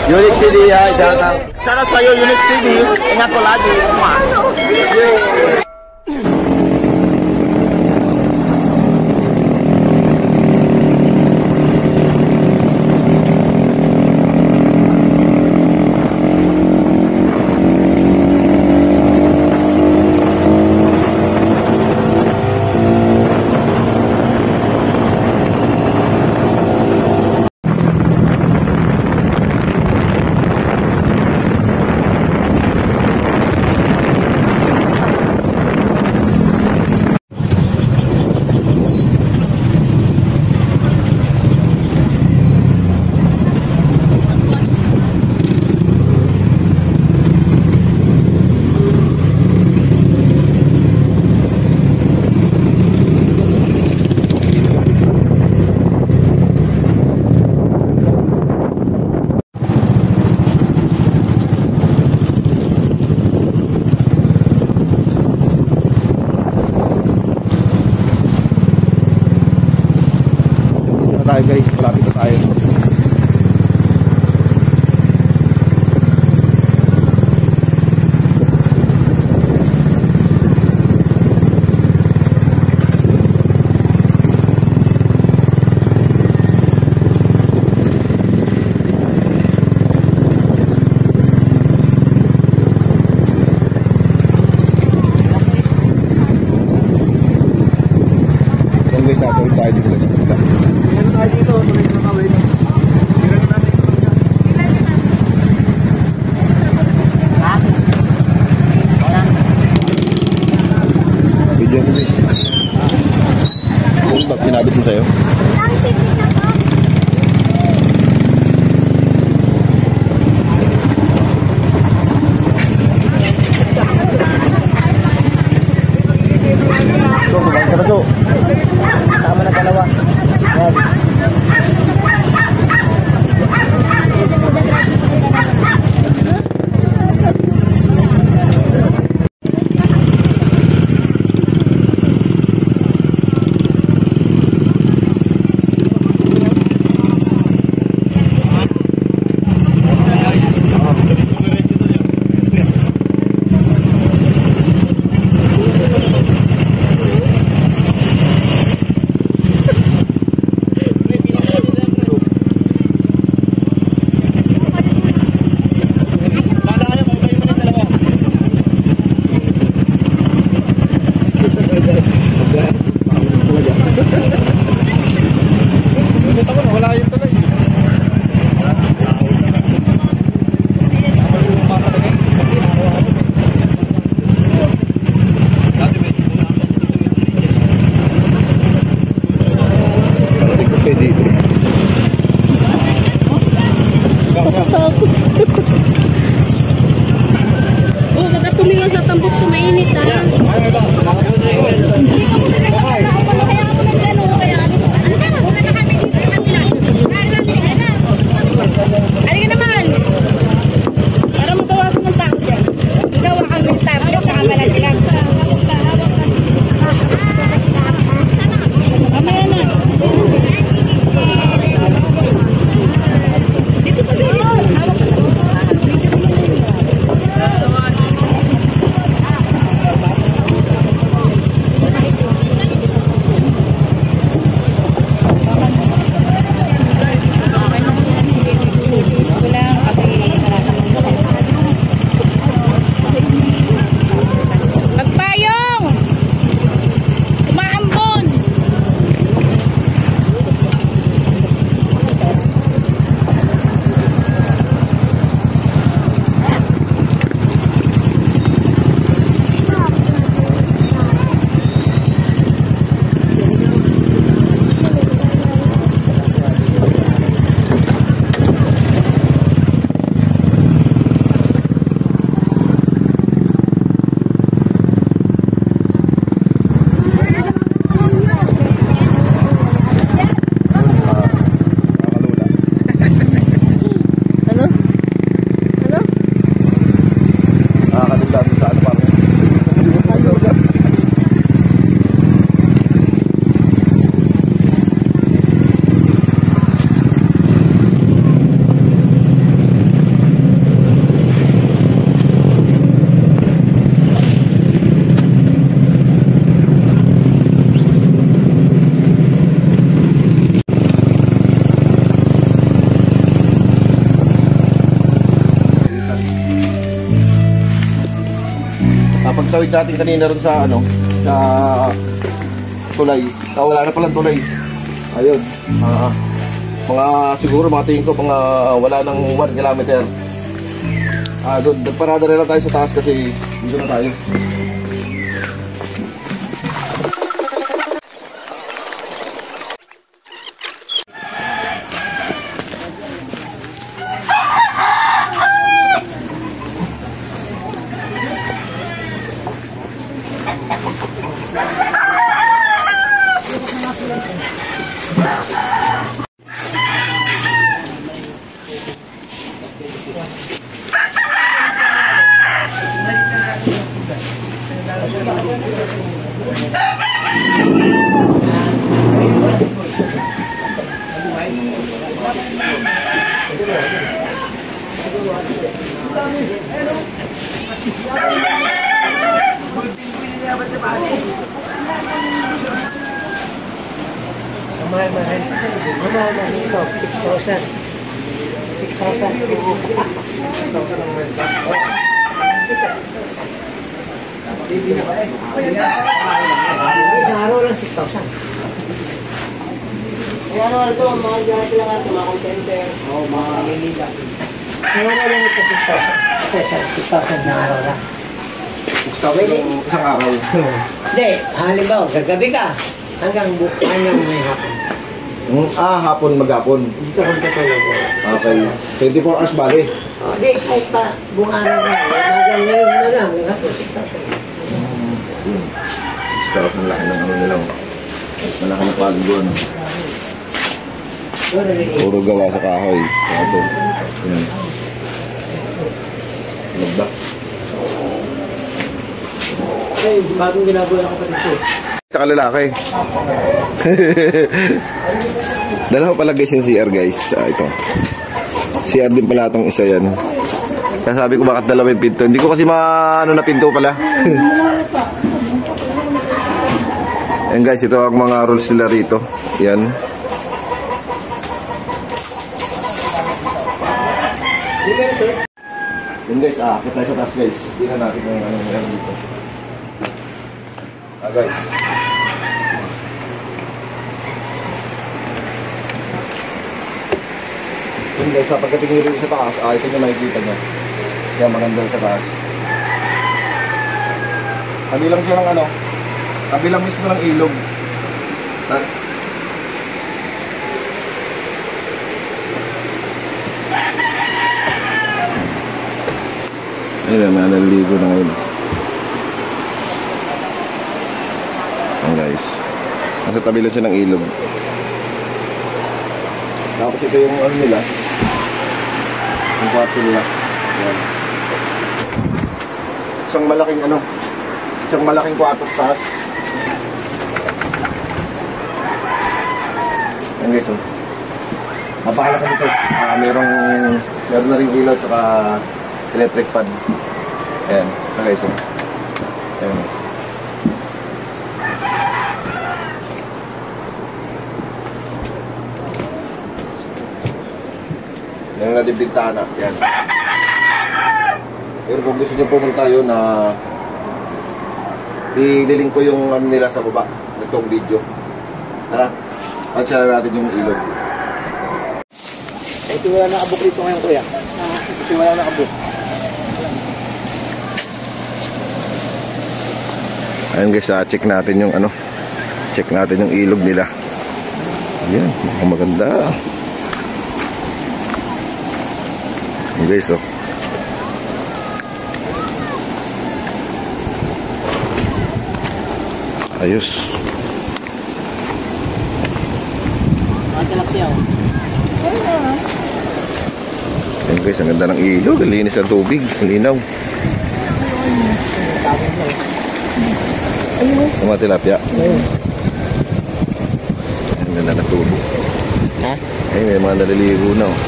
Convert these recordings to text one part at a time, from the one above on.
Unix CD, ha? Shoutout. Shoutout sa'yo, Unix TV. Ingat po lagi. Tayo guys, malapit na tayo. Wait tayo dito. Dito, tuloy na video ko din. Kung ba't sinabit mo sa'yo? Ito, kumang ka na ito. Sama na dalawa. Yan. tawid natin kanina ron sa ano, sa tulay. Wala na palang tulay. Ayun. Mga siguro mga tingin ko mga wala nang 1 kilometer. Doon, nagparada rin lang tayo sa taas kasi dito na tayo. Ano ito, mga gamit lang ito, mga contenter, o mga liliga. Ano na lang ito, 6,000 na araw na. 6,000 yung isang araw. Hindi, halimbawa, gagabi ka, hanggang may hapon. Hapon maghapon. Dito kung tutulog ko. Okay. 24 hours bali. Hindi, kahit pa, buong araw na, hanggang ngayon na lang, may hapon, 6,000. 6,000 laki ng ano nila. Malaki na pagod. Puro gawa sa kahoy. Ito. Yan. Ano ba? Ay, bagong ginagawa ako pa dito. Tsaka lalaki. Dalawa pala guys yung CR guys. Ito. CR din pala itong isa yan. Kaya sabi ko bakit dalawa yung pinto. Hindi ko kasi ano na pinto pala. Ayan guys, ito ang mga rules nila rito. Yan. Yan guys, kita sa taas guys. Tingnan natin kung anong meron dito. Guys. Yan guys, sa pagkatingin rin sa taas, ito yung makikita nyo. Yan, maganda sa taas. Kabilang siya ng ano, kabilang mismo ng ilog. Ayun, may naliligo na ngayon. Ayan guys. Nasa tabi lang siya ng ilog. Tapos ito yung ano nila. Yung kwarto nila. Ayan. Isang malaking kwarto sa taas. Ayan guys, oh. Napakalaki nito. Meron na rin ilaw at electric fan. Ayan, okay, so. Ayan. Yung nadibintana, yan. Pero kung gusto nyo pumunta yun na ililink ko yung ano nila sa baba, itong video. Tara, pansya natin yung ilog. Ito wala nakabuk dito ngayon kuya. Ito wala nakabuk. Ayun guys, check natin yung ano. Check natin yung ilog nila. Ayan, maganda. Ayan guys, oh. Ayos. Matalapyaw. Ayan guys, ang ganda ng ilog. Ang linis ng tubig. Ang linaw. Ang mga tilapia. Ang ganda ng tubig. Ha? Ay, may mga naliligo na, oh.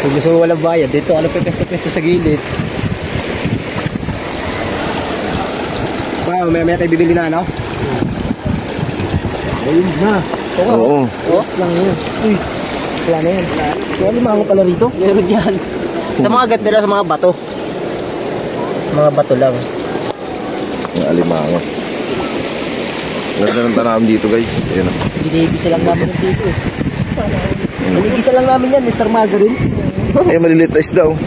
Kung gusto mo walang bayad, dito ano pesto-pesto sa gilid. Wow, may tayo bibili na, no? Ayun na. Oo. Oras lang yun. Uy, wala na yan. Kaya limango pala rito? Meron yan. Sa mga gat nila, sa mga bato. Mga bato lang. Yung alimango. Ganda ng tanawin dito guys. Ayan o. Binibisa lang namin yung dito eh. Binibisa lang namin yan, Mr. Margarine. Ay, maliliit na isda oh.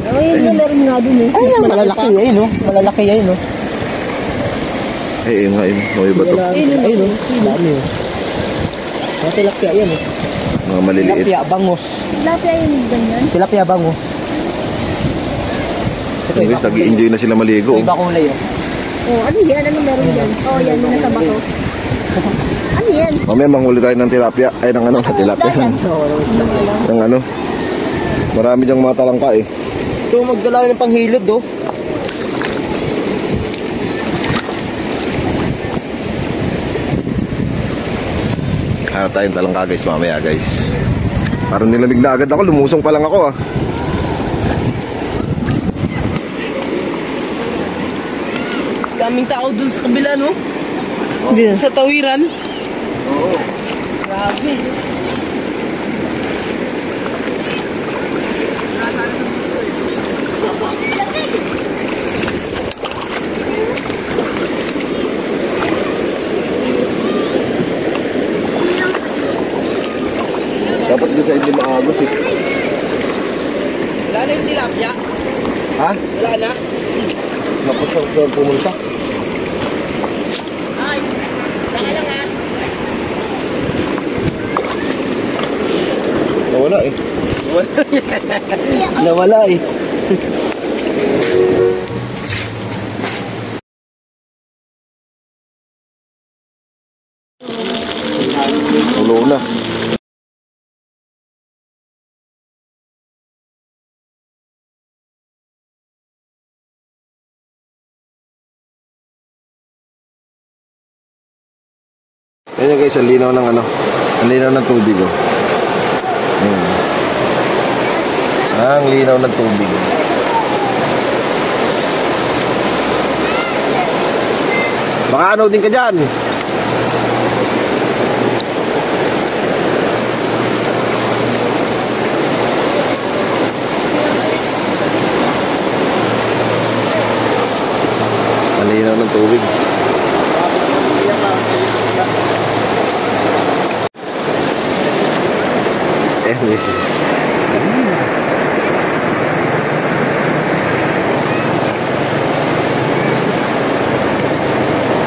Ay, meron nga dun eh. Ay, malalaki eh, no? Malalaki eh, no? Ay, ayun nga yun. May bato. Ayun, dami oh. Mga tilapia yan eh. Mga maliliit. Tilapia, bangos. Tilapia yung ganyan. Tilapia, bangos. Ito, Guys, nag-i-enjoy na sila maligo. iba kulay oh. Oh, ano yan? Ano meron yan? Oh, yan, yung nasa bato. Ano yan? Mamaya manghuli tayo ng tilapia. Ay, ng ano, na tilapia. Ng ano. Marami diyang mga talangka eh. Ito, magdala ng panghilod oh. Hanap tayong talangka guys, mamaya guys. Parang nilamig na agad ako, lumusong pa lang ako ah. Daming tao dun sa kabila, no? Sa tawiran. Oo. Grabe. Dapat dito hindi maagos eh. Wala na yung tilapia. Ha? Wala na. Tapos saan pumunta? Ay, baka lang ha. Nawala eh. Nawala eh. Ulo na. Ayan guys, ang linaw ng ano. Ang linaw ng tubig oh. Ayan. Ang linaw ng tubig. Baka ano din ka dyan. Ang linaw ng tubig. Yes.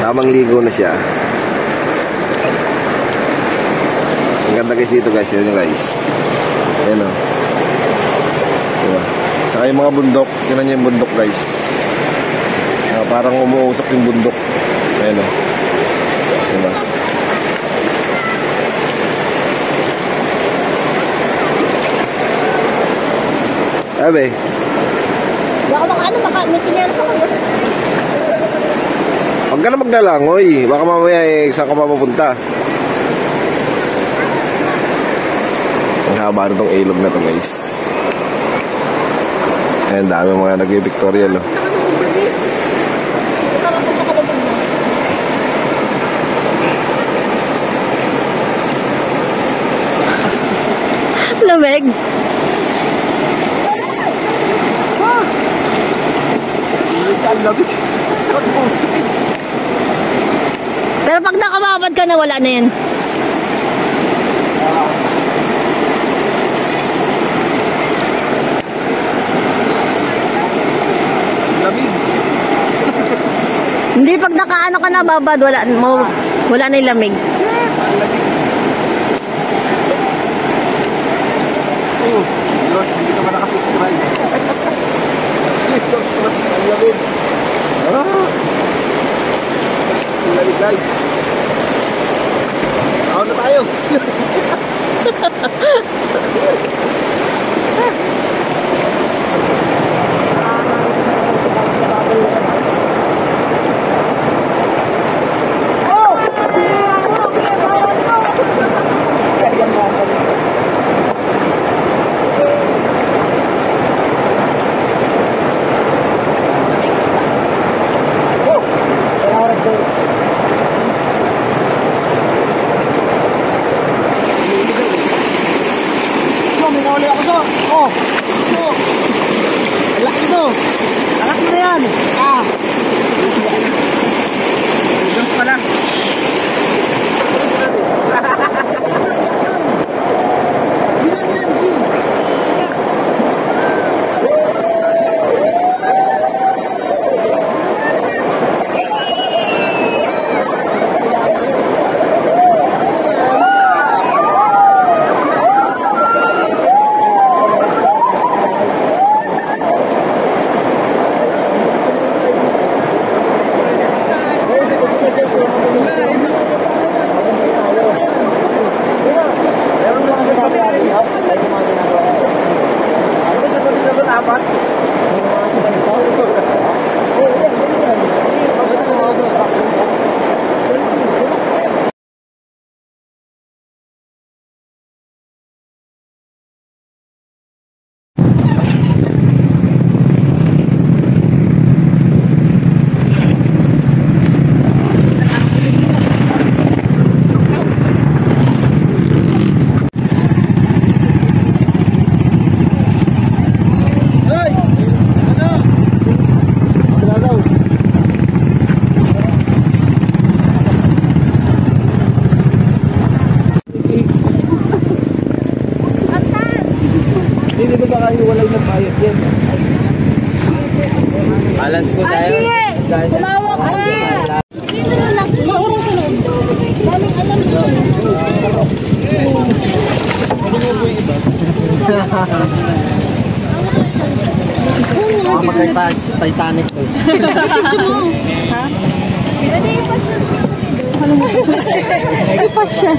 Tamang ligo na siya. Ang ganda guys dito guys. Yun guys. Ayan o. Diba? Tsaka yung mga bundok. Tignan nyo yung bundok guys. Parang umuusok yung bundok. Ayan o. Diba? Abe. Baka may chinelas ako yun. Huwag ka na maglalangoy. Baka mamaya saan ka mapupunta. Ang haba na itong ilog na to guys. Ayan, dami mga nag-pictorial oh. Lamig. Pero pag nakababad ka na, wala na yan. Lamig. Hindi, pag nakaano ka na babad, wala na yung lamig. Hindi ka ba nakasubscribe? Ang lamig. Ang lamig guys. Ako na tayo. puso. Oh. Puso. Ang laki to. Anak mo na yan. Ah. Gas pala. Hindi ba kayo walang nagbayad yan? Balance po tayo. Tumawag ka! Sino na lang? Daming alam mo. Titanic to. Ha? Pwede pa siya. Pwede pa siya.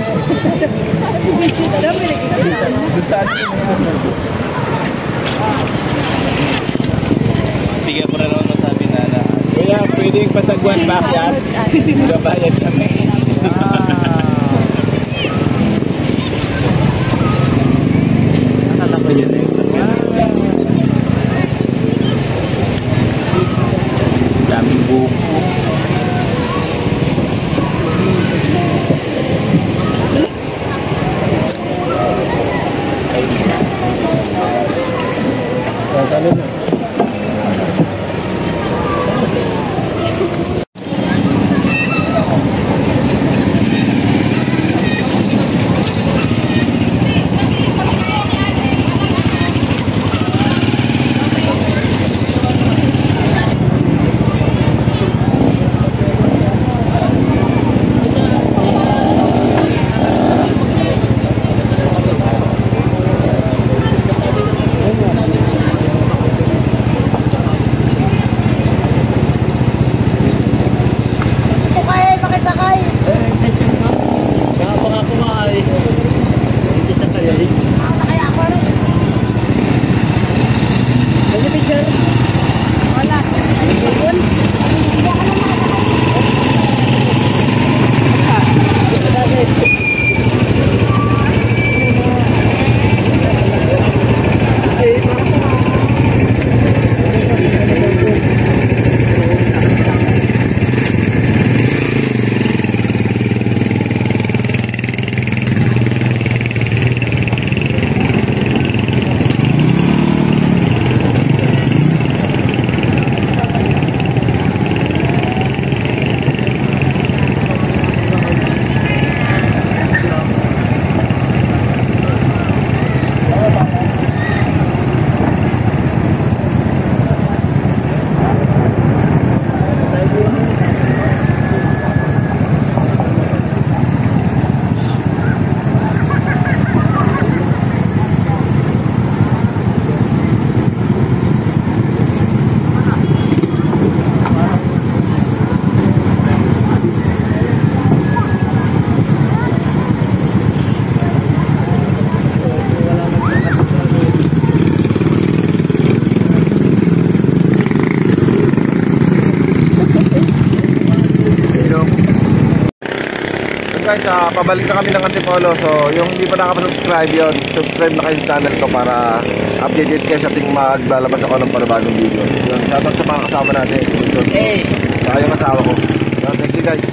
Sige po rin ako masabi na kaya pwedeng pasagwan backyard. Gabayad kami. Nakala ko yun eh. Daming buhok. Talo na. Guys, pabalik na kami ng Antipolo. So, yung hindi pa nakapasubscribe yun, subscribe na kayo sa channel ko para updated kayo sa ating maglalabas ako ng panibagong video. Yun, shoutout sa mga kasama natin. Saka yung asawa ko. Thank you guys.